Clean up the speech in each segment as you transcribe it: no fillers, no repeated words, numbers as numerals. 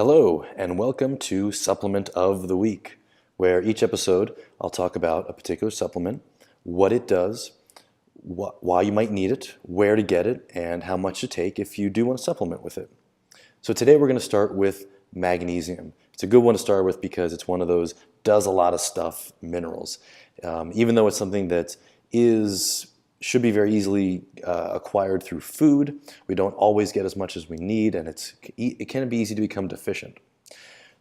Hello, and welcome to Supplement of the Week, where each episode I'll talk about a particular supplement, what it does, why you might need it, where to get it, and how much to take if you do want to supplement with it. So today we're going to start with magnesium. It's a good one to start with because it's one of those does a lot of stuff minerals. Even though it's something that should be very easily acquired through food, we don't always get as much as we need, and it can be easy to become deficient.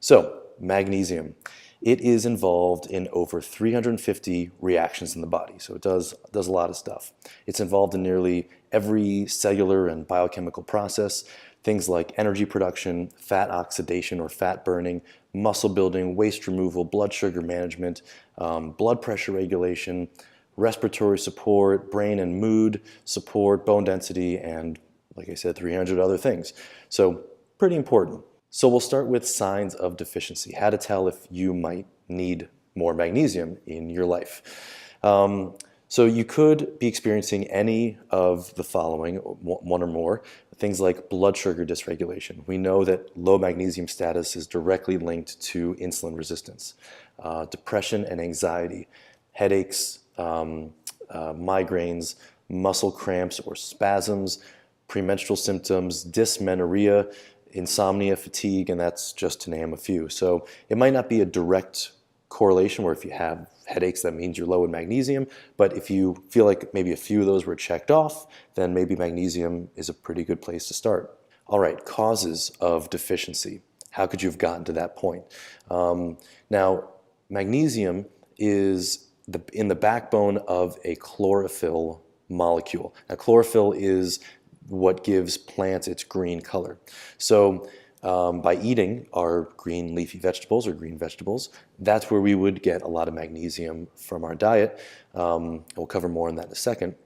So, magnesium. It is involved in over 350 reactions in the body, so it does a lot of stuff. It's involved in nearly every cellular and biochemical process, things like energy production, fat oxidation or fat burning, muscle building, waste removal, blood sugar management, blood pressure regulation, respiratory support, brain and mood support, bone density, and like I said, 300 other things. So pretty important. So we'll start with signs of deficiency, how to tell if you might need more magnesium in your life. So you could be experiencing any of the following, one or more, things like blood sugar dysregulation. We know that low magnesium status is directly linked to insulin resistance, depression and anxiety, headaches, migraines, muscle cramps or spasms, premenstrual symptoms, dysmenorrhea, insomnia, fatigue, and that's just to name a few. So it might not be a direct correlation where if you have headaches, that means you're low in magnesium, but if you feel like maybe a few of those were checked off, then maybe magnesium is a pretty good place to start. All right, causes of deficiency. How could you have gotten to that point? Now, magnesium is in the backbone of a chlorophyll molecule. Now, chlorophyll is what gives plants its green color. So by eating our green leafy vegetables or green vegetables, that's where we would get a lot of magnesium from our diet. We'll cover more on that in a second.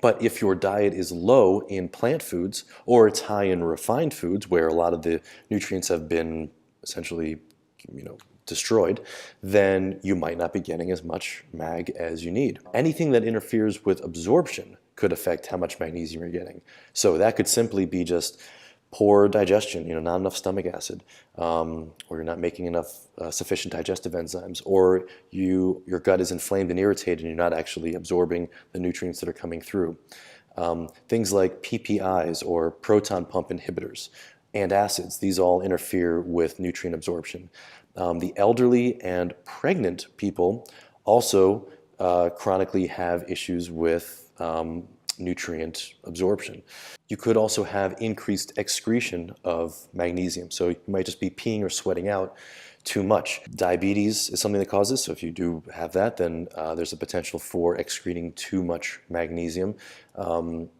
But if your diet is low in plant foods or it's high in refined foods where a lot of the nutrients have been essentially, destroyed, then you might not be getting as much mag as you need. Anything that interferes with absorption could affect how much magnesium you're getting. So that could simply be just poor digestion, not enough stomach acid, or you're not making enough sufficient digestive enzymes, or your gut is inflamed and irritated and you're not actually absorbing the nutrients that are coming through. Things like PPIs or proton pump inhibitors, antacids, these all interfere with nutrient absorption. The elderly and pregnant people also chronically have issues with nutrient absorption. You could also have increased excretion of magnesium, so you might just be peeing or sweating out too much. Diabetes is something that causes, so if you do have that, then there's a potential for excreting too much magnesium, or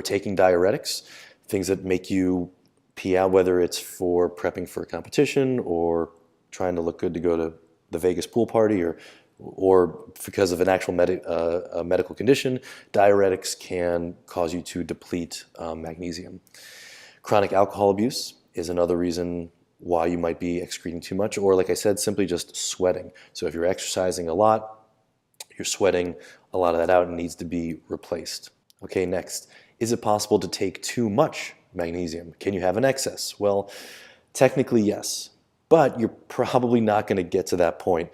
taking diuretics, things that make you pee out, whether it's for prepping for a competition or trying to look good to go to the Vegas pool party or because of an actual medical condition. Diuretics can cause you to deplete magnesium. Chronic alcohol abuse is another reason why you might be excreting too much, or like I said, simply just sweating. So if you're exercising a lot, you're sweating a lot of that out and needs to be replaced. Okay, next, is it possible to take too much magnesium? Can you have an excess? Well, technically yes, but you're probably not going to get to that point.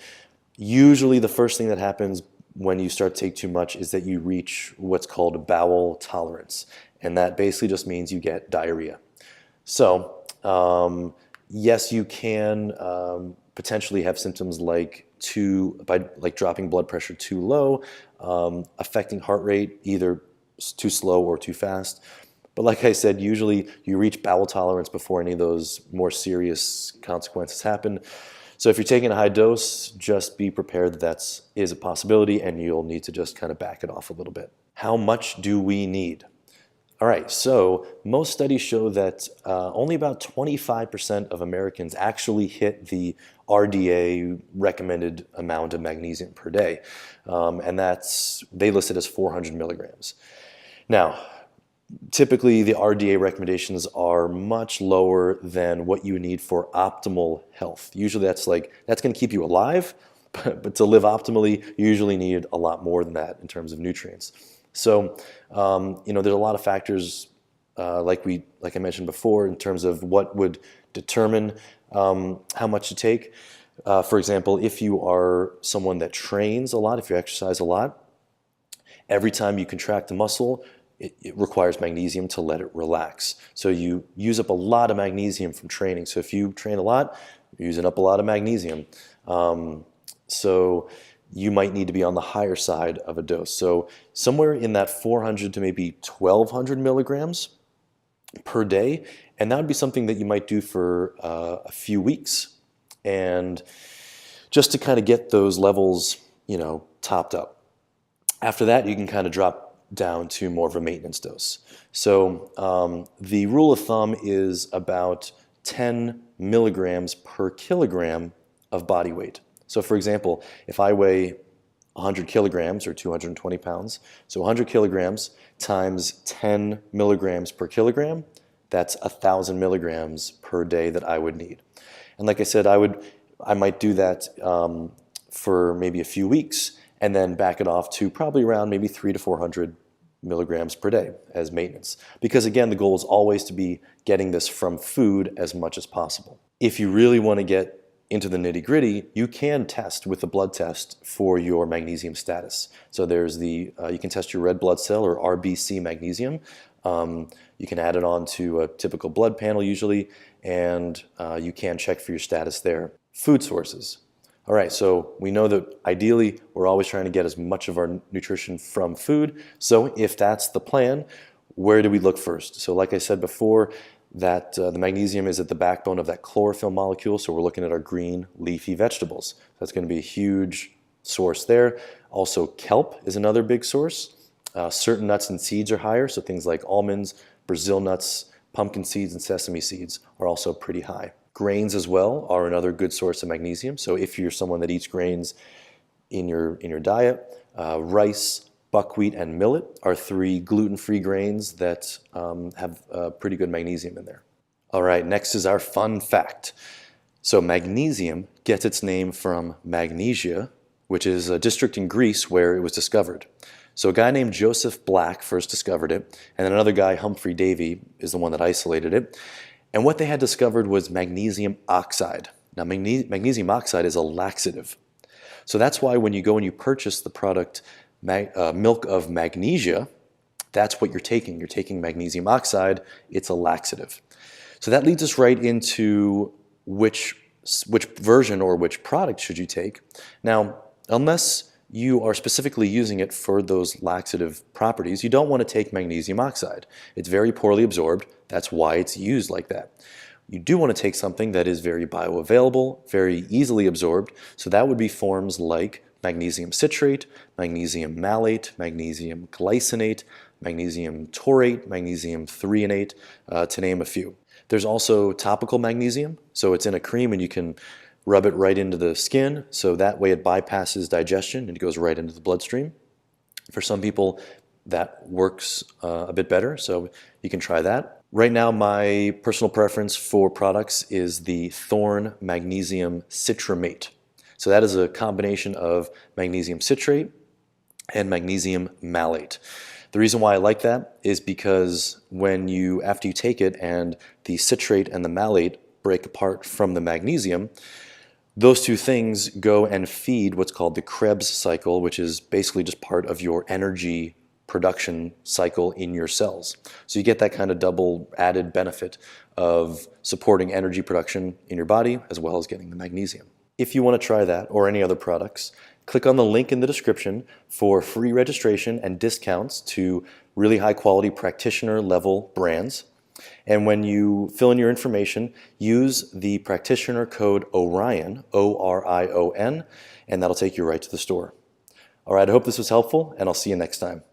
Usually the first thing that happens when you start to take too much is that you reach what's called bowel tolerance, and that basically just means you get diarrhea. So yes, you can potentially have symptoms like dropping blood pressure too low, affecting heart rate, either too slow or too fast. But like I said, usually you reach bowel tolerance before any of those more serious consequences happen. So if you're taking a high dose, just be prepared that is a possibility and you'll need to just kind of back it off a little bit. How much do we need? All right, so most studies show that only about 25% of Americans actually hit the RDA recommended amount of magnesium per day, and they list it as 400 milligrams. Now, typically the RDA recommendations are much lower than what you need for optimal health. Usually that's going to keep you alive, but to live optimally, you usually need a lot more than that in terms of nutrients. So, there's a lot of factors, like I mentioned before, in terms of what would determine how much to take. For example, if you are someone that trains a lot, if you exercise a lot, every time you contract a muscle, it requires magnesium to let it relax. So you use up a lot of magnesium from training. So if you train a lot, you're using up a lot of magnesium. So you might need to be on the higher side of a dose. So somewhere in that 400 to maybe 1200 milligrams per day. And that would be something that you might do for a few weeks. And just to kind of get those levels, topped up. After that, you can kind of drop down to more of a maintenance dose. So the rule of thumb is about 10 milligrams per kilogram of body weight. So for example, if I weigh 100 kilograms or 220 pounds, so 100 kilograms times 10 milligrams per kilogram, that's 1,000 milligrams per day that I would need. And like I said, I might do that for maybe a few weeks and then back it off to probably around maybe 300 to 400 milligrams per day as maintenance. Because again, the goal is always to be getting this from food as much as possible. If you really want to get into the nitty-gritty, you can test with a blood test for your magnesium status. So there's you can test your red blood cell or RBC magnesium. You can add it on to a typical blood panel usually, and you can check for your status there. Food sources. All right, so we know that ideally we're always trying to get as much of our nutrition from food. So if that's the plan, where do we look first? So like I said before, that the magnesium is at the backbone of that chlorophyll molecule, so we're looking at our green leafy vegetables. That's going to be a huge source there. Also, kelp is another big source. Certain nuts and seeds are higher, so things like almonds, Brazil nuts, pumpkin seeds, and sesame seeds are also pretty high. Grains as well are another good source of magnesium. So if you're someone that eats grains in your diet, rice, buckwheat, and millet are 3 gluten-free grains that have pretty good magnesium in there. All right, next is our fun fact. So magnesium gets its name from Magnesia, which is a district in Greece where it was discovered. So a guy named Joseph Black first discovered it, and then another guy, Humphrey Davy, is the one that isolated it. And what they had discovered was magnesium oxide. Now, magnesium oxide is a laxative. So that's why when you go and you purchase the product milk of magnesia, that's what you're taking. You're taking magnesium oxide. It's a laxative. So that leads us right into which version or which product should you take. Now, unless you are specifically using it for those laxative properties, you don't want to take magnesium oxide. It's very poorly absorbed. That's why it's used like that. You do want to take something that is very bioavailable, very easily absorbed. So that would be forms like magnesium citrate, magnesium malate, magnesium glycinate, magnesium taurate, magnesium threonate, to name a few. There's also topical magnesium. So it's in a cream and you can rub it right into the skin, so that way it bypasses digestion and it goes right into the bloodstream. For some people, that works a bit better, so you can try that. Right now, my personal preference for products is the Thorne Magnesium Citramate. So that is a combination of magnesium citrate and magnesium malate. The reason why I like that is because after you take it and the citrate and the malate break apart from the magnesium, those two things go and feed what's called the Krebs cycle, which is basically just part of your energy production cycle in your cells. So you get that kind of double added benefit of supporting energy production in your body as well as getting the magnesium. If you want to try that or any other products, click on the link in the description for free registration and discounts to really high quality practitioner level brands. And when you fill in your information, use the practitioner code ORION, O-R-I-O-N, and that'll take you right to the store. All right, I hope this was helpful, and I'll see you next time.